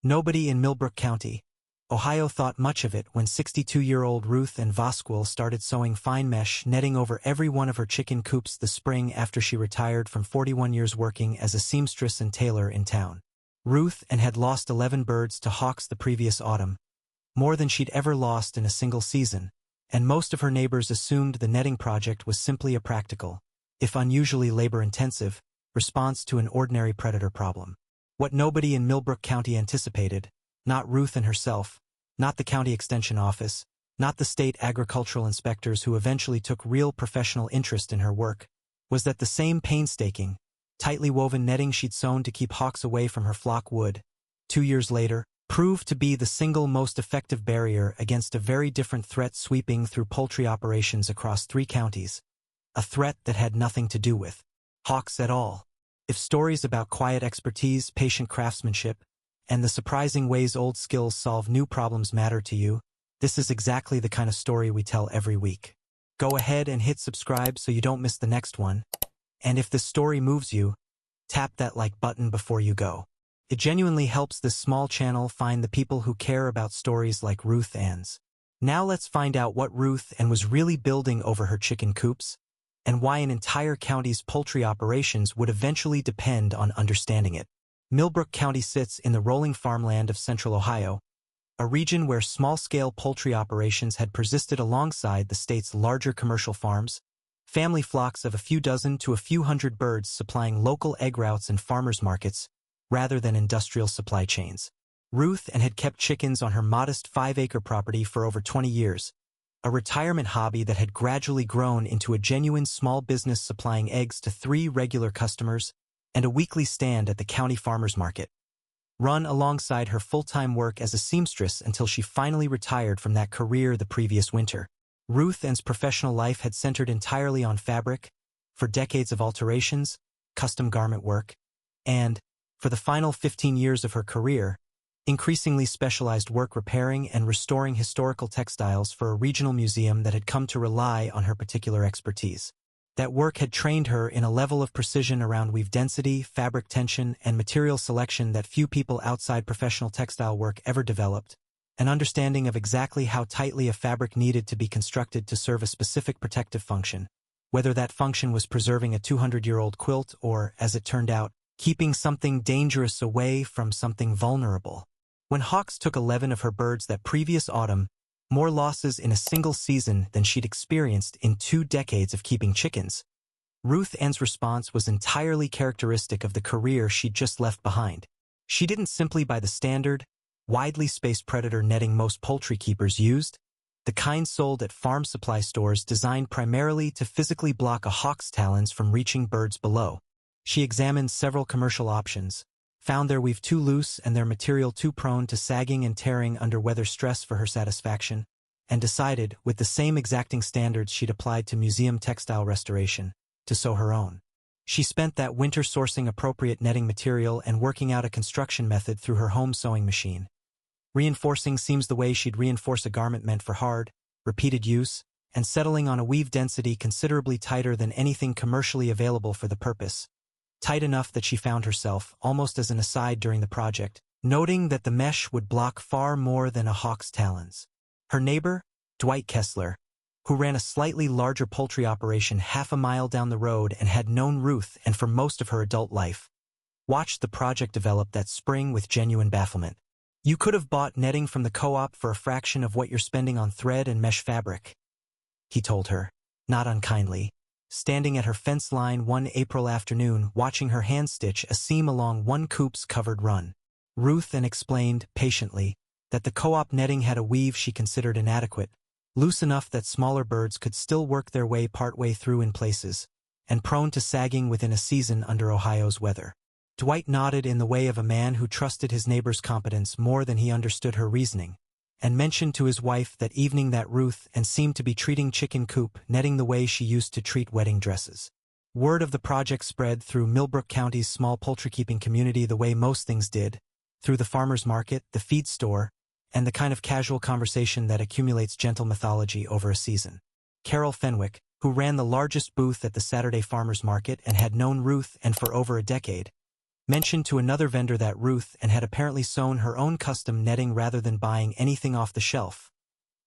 Nobody in Millbrook County, Ohio thought much of it when 62-year-old Ruth Ann Voskuil started sewing fine mesh netting over every one of her chicken coops the spring after she retired from 41 years working as a seamstress and tailor in town. Ruth Ann had lost 11 birds to hawks the previous autumn, more than she'd ever lost in a single season, and most of her neighbors assumed the netting project was simply a practical, if unusually labor-intensive, response to an ordinary predator problem. What nobody in Millbrook County anticipated, not Ruth Ann herself, not the county extension office, not the state agricultural inspectors who eventually took real professional interest in her work, was that the same painstaking, tightly woven netting she'd sewn to keep hawks away from her flock would, 2 years later, prove to be the single most effective barrier against a very different threat sweeping through poultry operations across 3 counties, a threat that had nothing to do with hawks at all. If stories about quiet expertise, patient craftsmanship, and the surprising ways old skills solve new problems matter to you, this is exactly the kind of story we tell every week. Go ahead and hit subscribe so you don't miss the next one. And if this story moves you, tap that like button before you go. It genuinely helps this small channel find the people who care about stories like Ruth Ann's. Now let's find out what Ruth Ann was really building over her chicken coops, and why an entire county's poultry operations would eventually depend on understanding it. Millbrook County sits in the rolling farmland of central Ohio, a region where small-scale poultry operations had persisted alongside the state's larger commercial farms, family flocks of a few dozen to a few hundred birds supplying local egg routes and farmers markets, rather than industrial supply chains. Ruth Ann had kept chickens on her modest 5-acre property for over 20 years, a retirement hobby that had gradually grown into a genuine small business supplying eggs to 3 regular customers and a weekly stand at the county farmers market, run alongside her full-time work as a seamstress until she finally retired from that career the previous winter. Ruth Ann's professional life had centered entirely on fabric, for decades of alterations, custom garment work, and, for the final 15 years of her career, increasingly specialized work repairing and restoring historical textiles for a regional museum that had come to rely on her particular expertise. That work had trained her in a level of precision around weave density, fabric tension, and material selection that few people outside professional textile work ever developed, an understanding of exactly how tightly a fabric needed to be constructed to serve a specific protective function, whether that function was preserving a 200-year-old quilt or, as it turned out, keeping something dangerous away from something vulnerable. When hawks took 11 of her birds that previous autumn, more losses in a single season than she'd experienced in 2 decades of keeping chickens, Ruth Ann's response was entirely characteristic of the career she'd just left behind. She didn't simply buy the standard, widely spaced predator netting most poultry keepers used, the kind sold at farm supply stores designed primarily to physically block a hawk's talons from reaching birds below. She examined several commercial options, found their weave too loose and their material too prone to sagging and tearing under weather stress for her satisfaction, and decided, with the same exacting standards she'd applied to museum textile restoration, to sew her own. She spent that winter sourcing appropriate netting material and working out a construction method through her home sewing machine. Reinforcing seams the way she'd reinforce a garment meant for hard, repeated use, and settling on a weave density considerably tighter than anything commercially available for the purpose. Tight enough that she found herself, almost as an aside during the project, noting that the mesh would block far more than a hawk's talons. Her neighbor, Dwight Kessler, who ran a slightly larger poultry operation half a mile down the road and had known Ruth Ann for most of her adult life, watched the project develop that spring with genuine bafflement. "You could have bought netting from the co-op for a fraction of what you're spending on thread and mesh fabric," he told her, not unkindly, standing at her fence line one April afternoon watching her hand-stitch a seam along one coop's covered run. Ruth Ann explained, patiently, that the co-op netting had a weave she considered inadequate, loose enough that smaller birds could still work their way partway through in places, and prone to sagging within a season under Ohio's weather. Dwight nodded in the way of a man who trusted his neighbor's competence more than he understood her reasoning, and mentioned to his wife that evening that Ruth Ann seemed to be treating chicken coop netting the way she used to treat wedding dresses. Word of the project spread through Millbrook County's small poultry-keeping community the way most things did, through the farmer's market, the feed store, and the kind of casual conversation that accumulates gentle mythology over a season. Carol Fenwick, who ran the largest booth at the Saturday farmer's market and had known Ruth Ann for over a decade, mentioned to another vendor that Ruth had apparently sewn her own custom netting rather than buying anything off the shelf.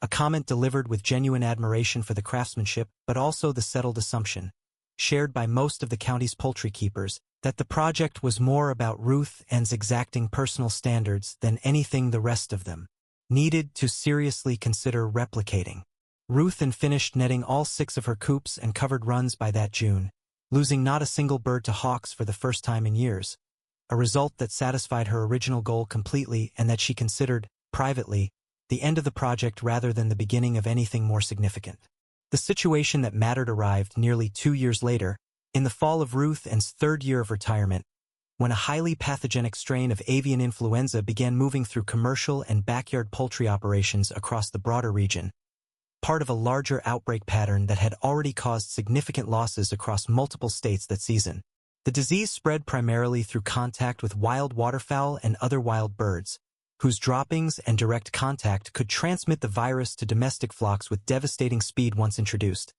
A comment delivered with genuine admiration for the craftsmanship, but also the settled assumption, shared by most of the county's poultry keepers, that the project was more about Ruth's exacting personal standards than anything the rest of them needed to seriously consider replicating. Ruth finished netting all 6 of her coops and covered runs by that June, losing not a single bird to hawks for the first time in years, a result that satisfied her original goal completely and that she considered, privately, the end of the project rather than the beginning of anything more significant. The situation that mattered arrived nearly 2 years later, in the fall of Ruth's 3rd year of retirement, when a highly pathogenic strain of avian influenza began moving through commercial and backyard poultry operations across the broader region, part of a larger outbreak pattern that had already caused significant losses across multiple states that season. The disease spread primarily through contact with wild waterfowl and other wild birds, whose droppings and direct contact could transmit the virus to domestic flocks with devastating speed once introduced,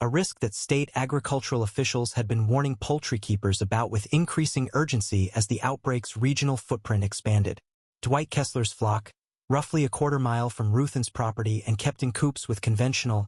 a risk that state agricultural officials had been warning poultry keepers about with increasing urgency as the outbreak's regional footprint expanded. Dwight Kessler's flock, roughly a quarter-mile from Ruth's property and kept in coops with conventional,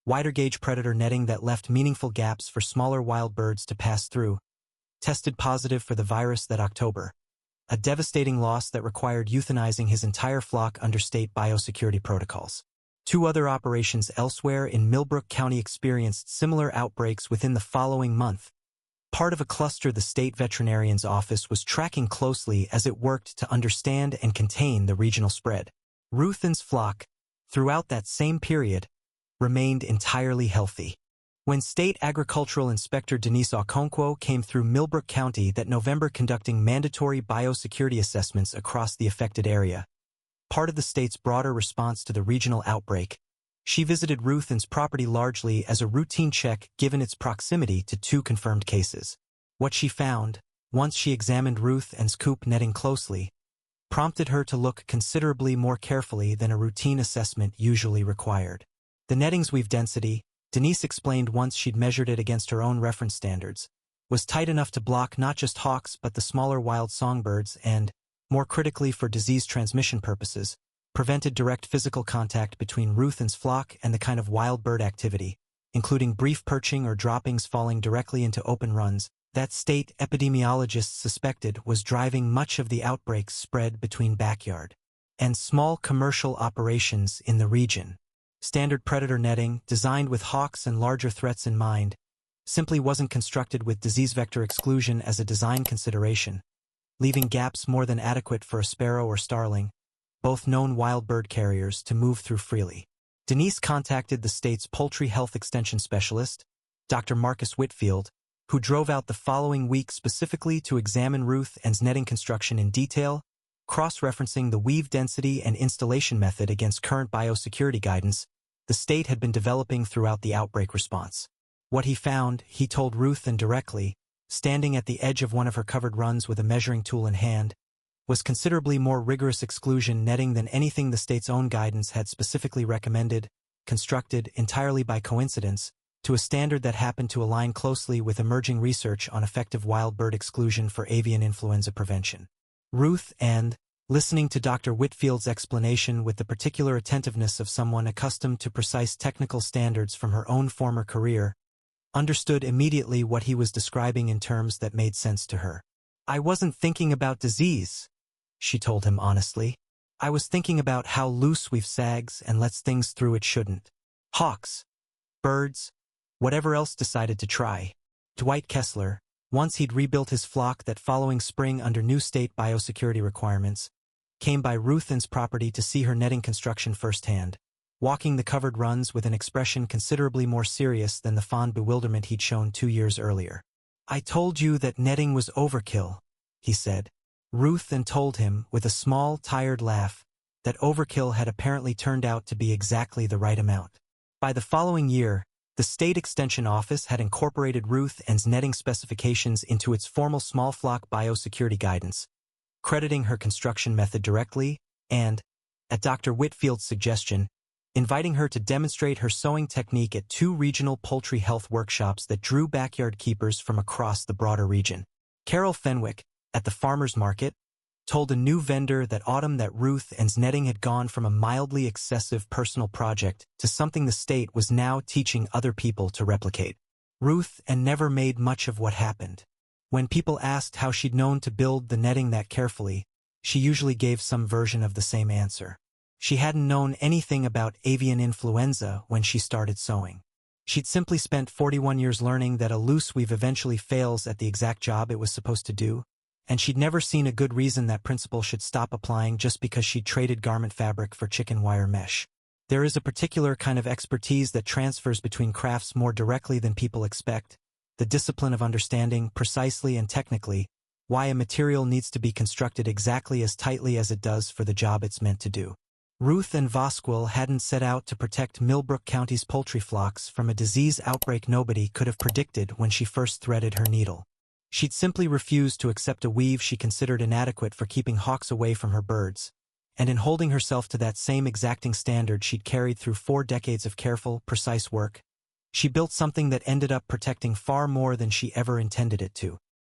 wider-gauge predator netting that left meaningful gaps for smaller wild birds to pass through, tested positive for the virus that October, a devastating loss that required euthanizing his entire flock under state biosecurity protocols. 2 other operations elsewhere in Millbrook County experienced similar outbreaks within the following month, part of a cluster the state veterinarian's office was tracking closely as it worked to understand and contain the regional spread. Ruth's flock, throughout that same period, remained entirely healthy. When State Agricultural Inspector Denise Okonkwo came through Millbrook County that November conducting mandatory biosecurity assessments across the affected area, part of the state's broader response to the regional outbreak, she visited Ruth's property largely as a routine check given its proximity to 2 confirmed cases. What she found, once she examined Ruth's coop netting closely, prompted her to look considerably more carefully than a routine assessment usually required. The netting's weave density, Denise explained once she'd measured it against her own reference standards, was tight enough to block not just hawks but the smaller wild songbirds and, more critically for disease transmission purposes, prevented direct physical contact between Ruth's flock and the kind of wild bird activity, including brief perching or droppings falling directly into open runs, that state epidemiologists suspected was driving much of the outbreak's spread between backyard and small commercial operations in the region. Standard predator netting, designed with hawks and larger threats in mind, simply wasn't constructed with disease vector exclusion as a design consideration, leaving gaps more than adequate for a sparrow or starling, both known wild bird carriers, to move through freely. Denise contacted the state's poultry health extension specialist, Dr. Marcus Whitfield, who drove out the following week specifically to examine Ruth's netting construction in detail, cross-referencing the weave density and installation method against current biosecurity guidance the state had been developing throughout the outbreak response. What he found, he told Ruth directly, standing at the edge of one of her covered runs with a measuring tool in hand, was considerably more rigorous exclusion netting than anything the state's own guidance had specifically recommended, constructed entirely by coincidence, to a standard that happened to align closely with emerging research on effective wild bird exclusion for avian influenza prevention. Ruth, listening to Dr. Whitfield's explanation with the particular attentiveness of someone accustomed to precise technical standards from her own former career, understood immediately what he was describing in terms that made sense to her. "I wasn't thinking about disease," she told him honestly. "I was thinking about how loose we've sags and lets things through it shouldn't. Hawks, birds, whatever else decided to try." Dwight Kessler, once he'd rebuilt his flock that following spring under new state biosecurity requirements, came by Ruth's property to see her netting construction firsthand, walking the covered runs with an expression considerably more serious than the fond bewilderment he'd shown 2 years earlier. "I told you that netting was overkill," he said. Ruth told him, with a small, tired laugh, that overkill had apparently turned out to be exactly the right amount. By the following year, the State Extension Office had incorporated Ruth's netting specifications into its formal small flock biosecurity guidance, crediting her construction method directly and, at Dr. Whitfield's suggestion, inviting her to demonstrate her sewing technique at 2 regional poultry health workshops that drew backyard keepers from across the broader region. Carol Fenwick, at the farmer's market, told a new vendor that autumn that Ruth and's netting had gone from a mildly excessive personal project to something the state was now teaching other people to replicate. Ruth and never made much of what happened. When people asked how she'd known to build the netting that carefully, she usually gave some version of the same answer. She hadn't known anything about avian influenza when she started sewing. She'd simply spent 41 years learning that a loose weave eventually fails at the exact job it was supposed to do, and she'd never seen a good reason that principle should stop applying just because she'd traded garment fabric for chicken wire mesh. There is a particular kind of expertise that transfers between crafts more directly than people expect, the discipline of understanding, precisely and technically, why a material needs to be constructed exactly as tightly as it does for the job it's meant to do. Ruth and Vosquill hadn't set out to protect Millbrook County's poultry flocks from a disease outbreak nobody could have predicted when she first threaded her needle. She'd simply refused to accept a weave she considered inadequate for keeping hawks away from her birds, and in holding herself to that same exacting standard she'd carried through 4 decades of careful, precise work, she built something that ended up protecting far more than she ever intended it to.